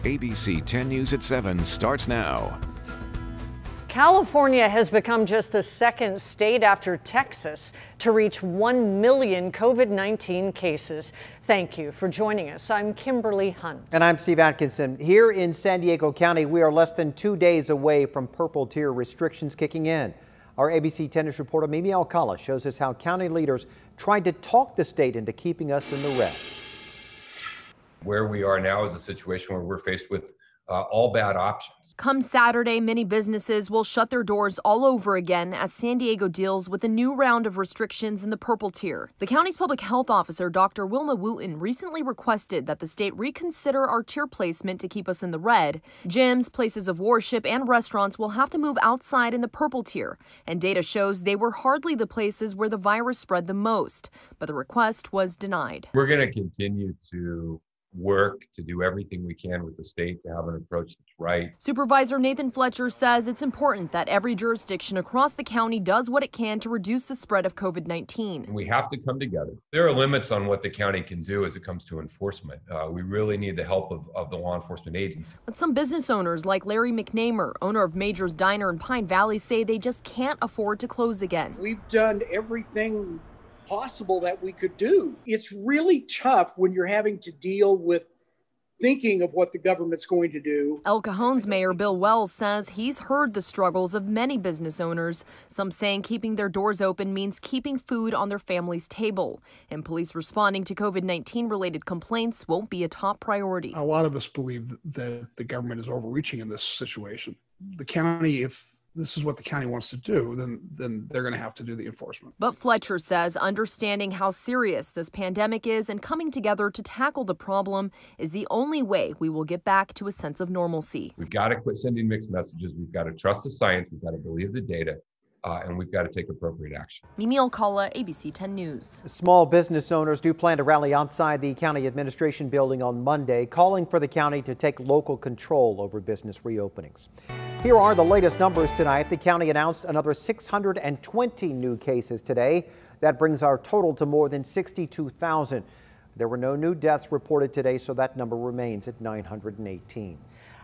ABC 10 News at 7 starts now. California has become just the second state after Texas to reach 1 million COVID-19 cases. Thank you for joining us. I'm Kimberly Hunt. And I'm Steve Atkinson. Here in San Diego County, we are less than 2 days away from purple tier restrictions kicking in. Our ABC 10 News reporter Mimi Alcala shows us how county leaders tried to talk the state into keeping us in the red. Where we are now is a situation where we're faced with all bad options. Come Saturday, many businesses will shut their doors all over again as San Diego deals with a new round of restrictions in the purple tier. The county's public health officer, Dr. Wilma Wooten, recently requested that the state reconsider our tier placement to keep us in the red. Gyms, places of worship, and restaurants will have to move outside in the purple tier, and data shows they were hardly the places where the virus spread the most. But the request was denied. We're going to continue to work to do everything we can with the state to have an approach that's right. Supervisor Nathan Fletcher says it's important that every jurisdiction across the county does what it can to reduce the spread of COVID-19. We have to come together. There are limits on what the county can do as it comes to enforcement. We really need the help of the law enforcement agencies. But some business owners like Larry McNamer, owner of Major's Diner in Pine Valley, say they just can't afford to close again. We've done everything possible that we could do. It's really tough when you're having to deal with thinking of what the government's going to do. El Cajon's Mayor Bill Wells says he's heard the struggles of many business owners, some saying keeping their doors open means keeping food on their family's table. And police responding to COVID-19 related complaints won't be a top priority. A lot of us believe that the government is overreaching in this situation. The county, if this is what the county wants to do, then they're going to have to do the enforcement. But Fletcher says understanding how serious this pandemic is and coming together to tackle the problem is the only way we will get back to a sense of normalcy. We've got to quit sending mixed messages. We've got to trust the science. We've got to believe the data. And we've got to take appropriate action. Mimi Alcala, ABC 10 News. Small business owners do plan to rally outside the county administration building on Monday, calling for the county to take local control over business reopenings. Here are the latest numbers tonight. The county announced another 620 new cases today. That brings our total to more than 62,000. There were no new deaths reported today, so that number remains at 918.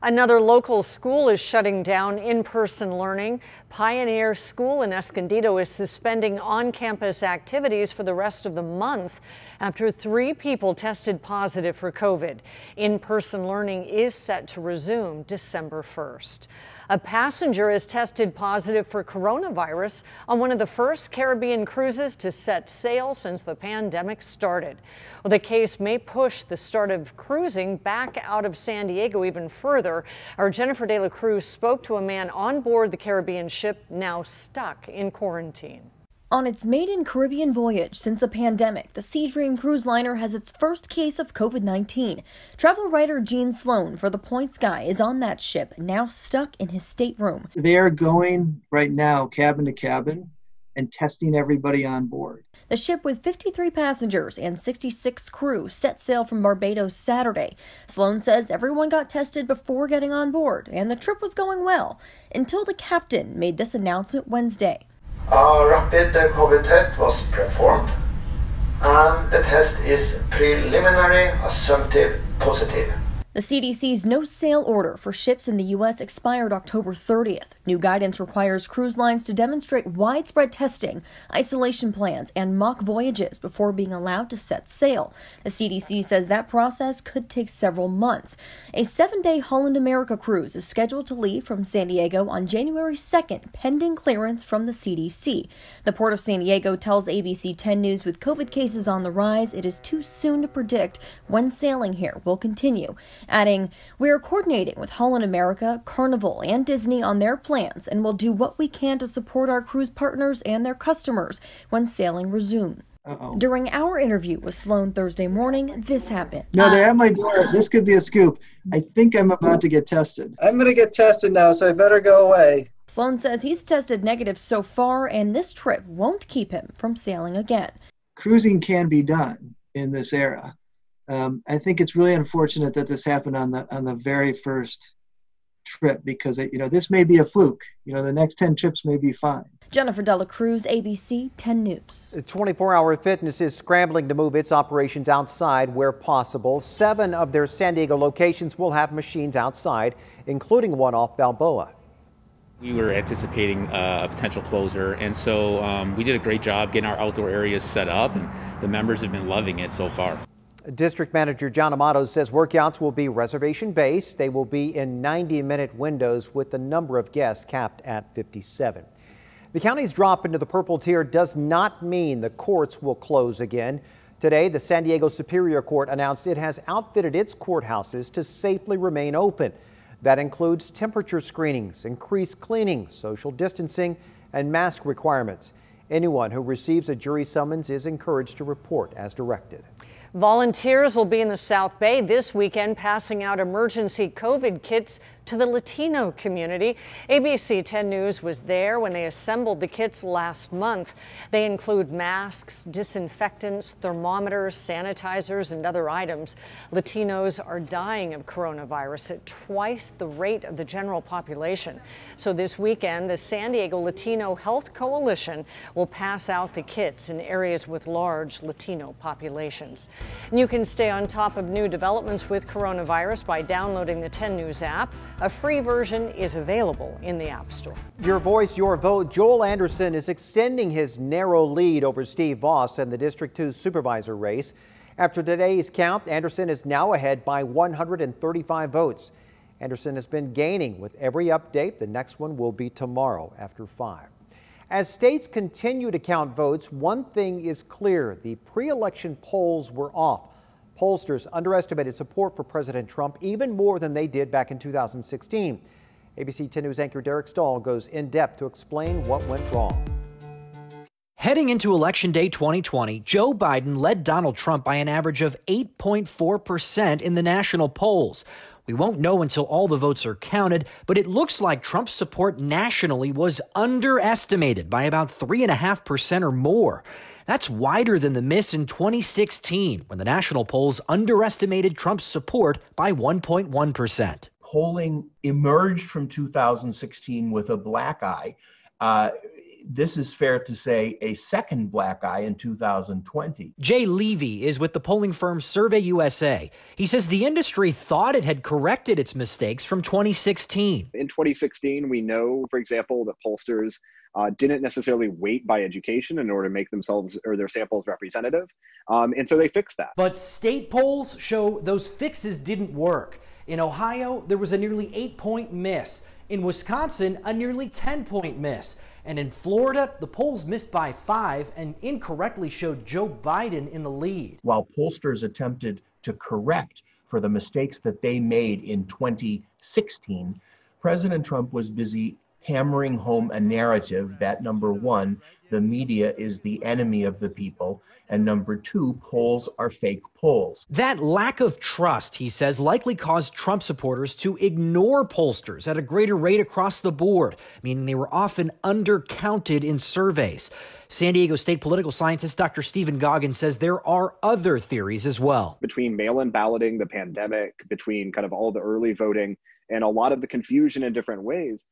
Another local school is shutting down in-person learning. Pioneer School in Escondido is suspending on-campus activities for the rest of the month after 3 people tested positive for COVID. In-person learning is set to resume December 1st. A passenger is tested positive for coronavirus on one of the first Caribbean cruises to set sail since the pandemic started. Well, the case may push the start of cruising back out of San Diego even further. Our Jennifer De La Cruz spoke to a man on board the Caribbean ship now stuck in quarantine. On its maiden Caribbean voyage since the pandemic, the SEADREAM cruise liner has its first case of COVID-19. Travel writer Gene Sloan for The Points Guy is on that ship, now stuck in his stateroom. They are going right now cabin to cabin and testing everybody on board. The ship with 53 passengers and 66 crew set sail from Barbados Saturday. Sloan says everyone got tested before getting on board, and the trip was going well, until the captain made this announcement Wednesday. A rapid COVID test was performed, and the test is preliminary assumptive positive. The CDC's no-sail order for ships in the U.S. expired October 30th. New guidance requires cruise lines to demonstrate widespread testing, isolation plans, and mock voyages before being allowed to set sail. The CDC says that process could take several months. A 7-day Holland America cruise is scheduled to leave from San Diego on January 2nd, pending clearance from the CDC. The Port of San Diego tells ABC 10 News with COVID cases on the rise, it is too soon to predict when sailing here will continue. Adding, "We are coordinating with Holland America, Carnival, and Disney on their plans and will do what we can to support our cruise partners and their customers when sailing resumes." During our interview with Sloan Thursday morning, this happened. No, they're at my door. This could be a scoop. I think I'm about to get tested. I'm going to get tested now, so I better go away. Sloan says he's tested negative so far, and this trip won't keep him from sailing again. Cruising can be done in this era. I think it's really unfortunate that this happened on the very first trip because this may be a fluke. The next 10 trips may be fine. Jennifer Dela Cruz, ABC 10 News. 24-Hour Fitness is scrambling to move its operations outside where possible. 7 of their San Diego locations will have machines outside, including one off Balboa. We were anticipating a potential closure, and so we did a great job getting our outdoor areas set up, and the members have been loving it so far. District Manager John Amato says workouts will be reservation-based. They will be in 90-minute windows with the number of guests capped at 57. The county's drop into the purple tier does not mean the courts will close again. Today, the San Diego Superior Court announced it has outfitted its courthouses to safely remain open. That includes temperature screenings, increased cleaning, social distancing, and mask requirements. Anyone who receives a jury summons is encouraged to report as directed. Volunteers will be in the South Bay this weekend passing out emergency COVID kits to the Latino community. ABC 10 News was there when they assembled the kits last month. They include masks, disinfectants, thermometers, sanitizers, and other items. Latinos are dying of coronavirus at twice the rate of the general population. So this weekend, the San Diego Latino Health Coalition will pass out the kits in areas with large Latino populations. And you can stay on top of new developments with coronavirus by downloading the 10 News app. A free version is available in the App Store. Your voice, your vote. Joel Anderson is extending his narrow lead over Steve Voss in the District 2 supervisor race. After today's count, Anderson is now ahead by 135 votes. Anderson has been gaining with every update. The next one will be tomorrow after 5. As states continue to count votes, one thing is clear. The pre-election polls were off. Pollsters underestimated support for President Trump even more than they did back in 2016. ABC 10 News anchor Derek Stahl goes in depth to explain what went wrong. Heading into Election Day 2020, Joe Biden led Donald Trump by an average of 8.4% in the national polls. We won't know until all the votes are counted, but it looks like Trump's support nationally was underestimated by about 3.5% or more. That's wider than the miss in 2016, when the national polls underestimated Trump's support by 1.1%. Polling emerged from 2016 with a black eye. This is fair to say a second black eye in 2020. Jay Levy is with the polling firm Survey USA. He says the industry thought it had corrected its mistakes from 2016. In 2016, we know, for example, that pollsters didn't necessarily weight by education in order to make themselves or their samples representative. And so they fixed that. But state polls show those fixes didn't work. In Ohio, there was a nearly 8-point miss. In Wisconsin, a nearly 10-point miss. And in Florida, the polls missed by 5 and incorrectly showed Joe Biden in the lead. While pollsters attempted to correct for the mistakes that they made in 2016, President Trump was busy hammering home a narrative that, number one, the media is the enemy of the people, and number two, polls are fake polls. That lack of trust, he says, likely caused Trump supporters to ignore pollsters at a greater rate across the board, meaning they were often undercounted in surveys. San Diego State political scientist Dr. Stephen Goggins says there are other theories as well. Between mail-in balloting, the pandemic, between kind of all the early voting, and a lot of the confusion in different ways,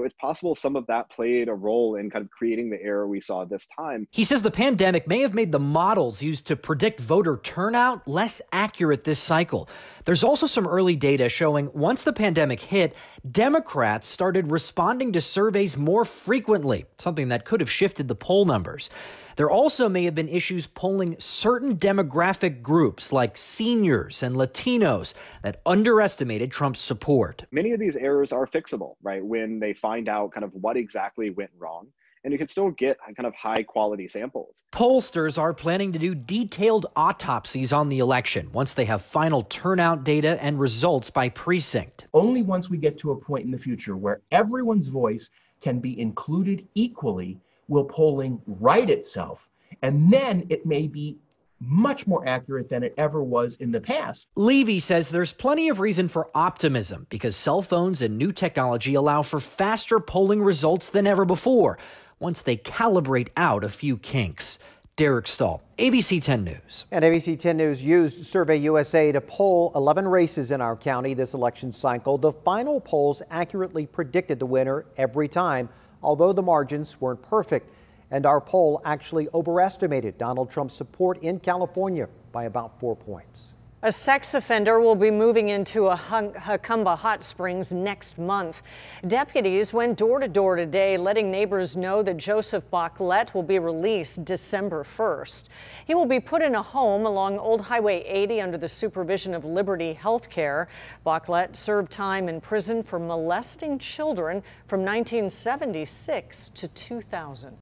it's possible some of that played a role in kind of creating the error we saw this time. He says the pandemic may have made the models used to predict voter turnout less accurate this cycle. There's also some early data showing once the pandemic hit, Democrats started responding to surveys more frequently, something that could have shifted the poll numbers. There also may have been issues polling certain demographic groups like seniors and Latinos that underestimated Trump's support. Many of these errors are fixable, right, when they find out kind of what exactly went wrong. And you can still get kind of high quality samples. Pollsters are planning to do detailed autopsies on the election once they have final turnout data and results by precinct. Only once we get to a point in the future where everyone's voice can be included equally will polling right itself, and then it may be much more accurate than it ever was in the past. Levy says there's plenty of reason for optimism because cell phones and new technology allow for faster polling results than ever before once they calibrate out a few kinks. Derek Stahl, ABC 10 News. And ABC 10 News used Survey USA to poll 11 races in our county this election cycle. The final polls accurately predicted the winner every time. although the margins weren't perfect. And our poll actually overestimated Donald Trump's support in California by about 4 points. A sex offender will be moving into a Jacumba hot springs next month. Deputies went door to door today, letting neighbors know that Joseph Baclet will be released December 1st. He will be put in a home along Old Highway 80 under the supervision of Liberty Healthcare. Baclet served time in prison for molesting children from 1976 to 2000.